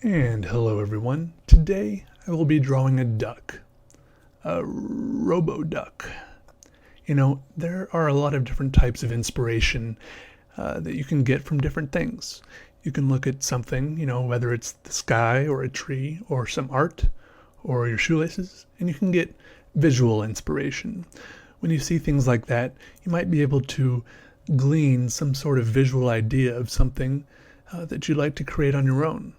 And hello everyone. Today I will be drawing a duck, a Robo duck. There are a lot of different types of inspiration that you can get from different things. You can look at something, whether it's the sky or a tree or some art or your shoelaces, and you can get visual inspiration. When you see things like that, you might be able to glean some sort of visual idea of something that you'd like to create on your own.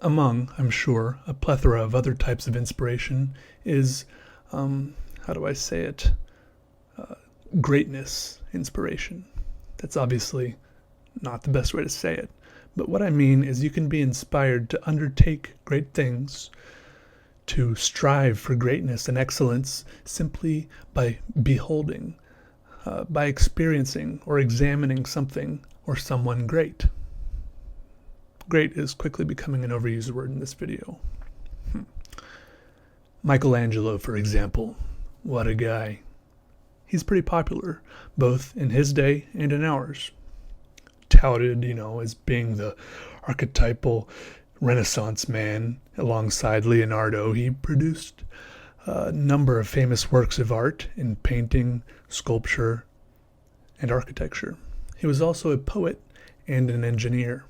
Among, I'm sure, a plethora of other types of inspiration is, greatness inspiration. That's obviously not the best way to say it. But what I mean is you can be inspired to undertake great things, to strive for greatness and excellence simply by beholding, by experiencing or examining something or someone great. Great is quickly becoming an overused word in this video. Michelangelo, for example. What a guy. He's pretty popular, both in his day and in ours. Touted, as being the archetypal Renaissance man alongside Leonardo, he produced a number of famous works of art in painting, sculpture, and architecture. He was also a poet and an engineer.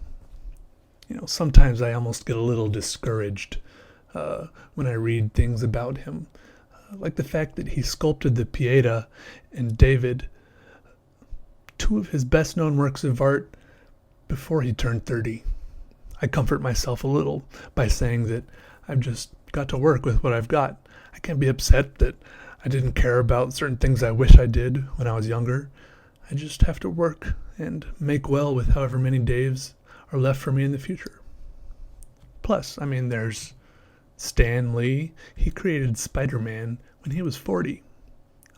Sometimes I almost get a little discouraged when I read things about him, like the fact that he sculpted the Pieta and David, two of his best-known works of art, before he turned 30. I comfort myself a little by saying that I've just got to work with what I've got. I can't be upset that I didn't care about certain things I wish I did when I was younger. I just have to work and make well with however many days are left for me in the future. Plus, there's Stan Lee. He created Spider-Man when he was 40.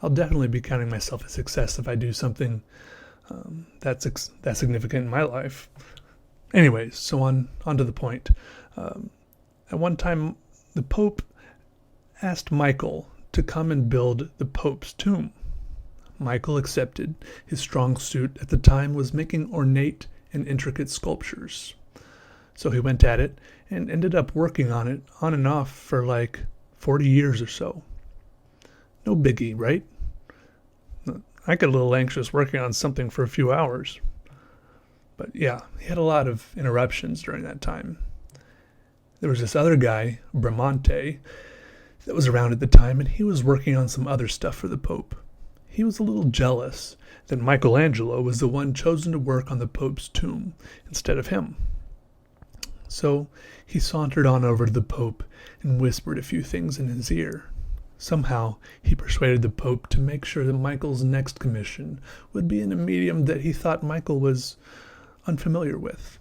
I'll definitely be counting myself a success if I do something that's significant in my life. Anyways, so on to the point. At one time, the Pope asked Michael to come and build the Pope's tomb. Michael accepted. His strong suit at the time was making ornate and intricate sculptures. So he went at it and ended up working on it on and off for like 40 years or so. No biggie, right? I get a little anxious working on something for a few hours. But yeah, he had a lot of interruptions during that time. There was this other guy, Bramante, that was around at the time, and he was working on some other stuff for the Pope. He was a little jealous that Michelangelo was the one chosen to work on the Pope's tomb instead of him. So he sauntered on over to the Pope and whispered a few things in his ear. Somehow he persuaded the Pope to make sure that Michael's next commission would be in a medium that he thought Michael was unfamiliar with.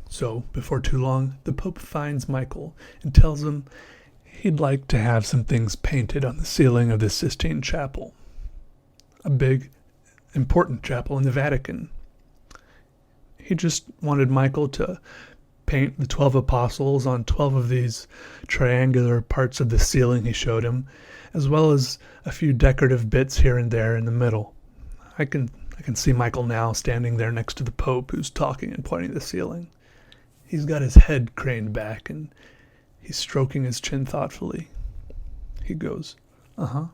So, before too long, the Pope finds Michael and tells him he'd like to have some things painted on the ceiling of the Sistine Chapel. A big, important chapel in the Vatican. He just wanted Michael to paint the 12 apostles on 12 of these triangular parts of the ceiling he showed him, as well as a few decorative bits here and there in the middle. I can see Michael now standing there next to the Pope who's talking and pointing at the ceiling. He's got his head craned back and he's stroking his chin thoughtfully. He goes, uh-huh,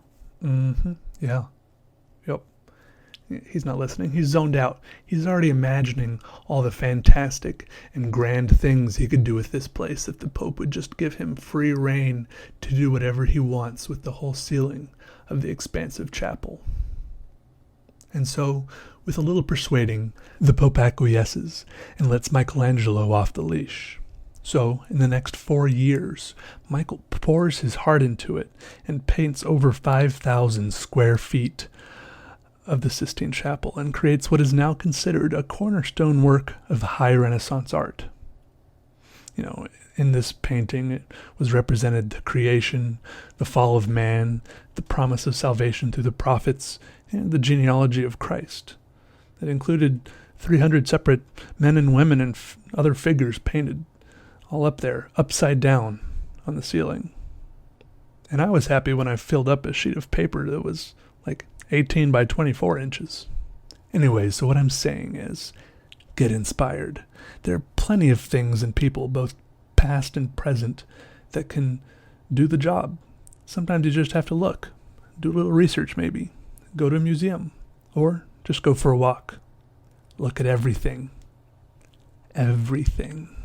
mm-hmm, yeah. Yep. He's not listening. He's zoned out. He's already imagining all the fantastic and grand things he could do with this place if the Pope would just give him free rein to do whatever he wants with the whole ceiling of the expansive chapel. And so, with a little persuading, the Pope acquiesces and lets Michelangelo off the leash. So, in the next 4 years, Michael pours his heart into it and paints over 5,000 square feet of the Sistine Chapel and creates what is now considered a cornerstone work of high Renaissance art. In this painting, it was represented the creation, the fall of man, the promise of salvation through the prophets, and the genealogy of Christ. That included 300 separate men and women and other figures painted all up there, upside down on the ceiling. And I was happy when I filled up a sheet of paper that was like 18 by 24 inches. Anyway, so what I'm saying is, get inspired. There are plenty of things and people, both past and present, that can do the job. Sometimes you just have to look, do a little research maybe, go to a museum, or just go for a walk. Look at everything. Everything.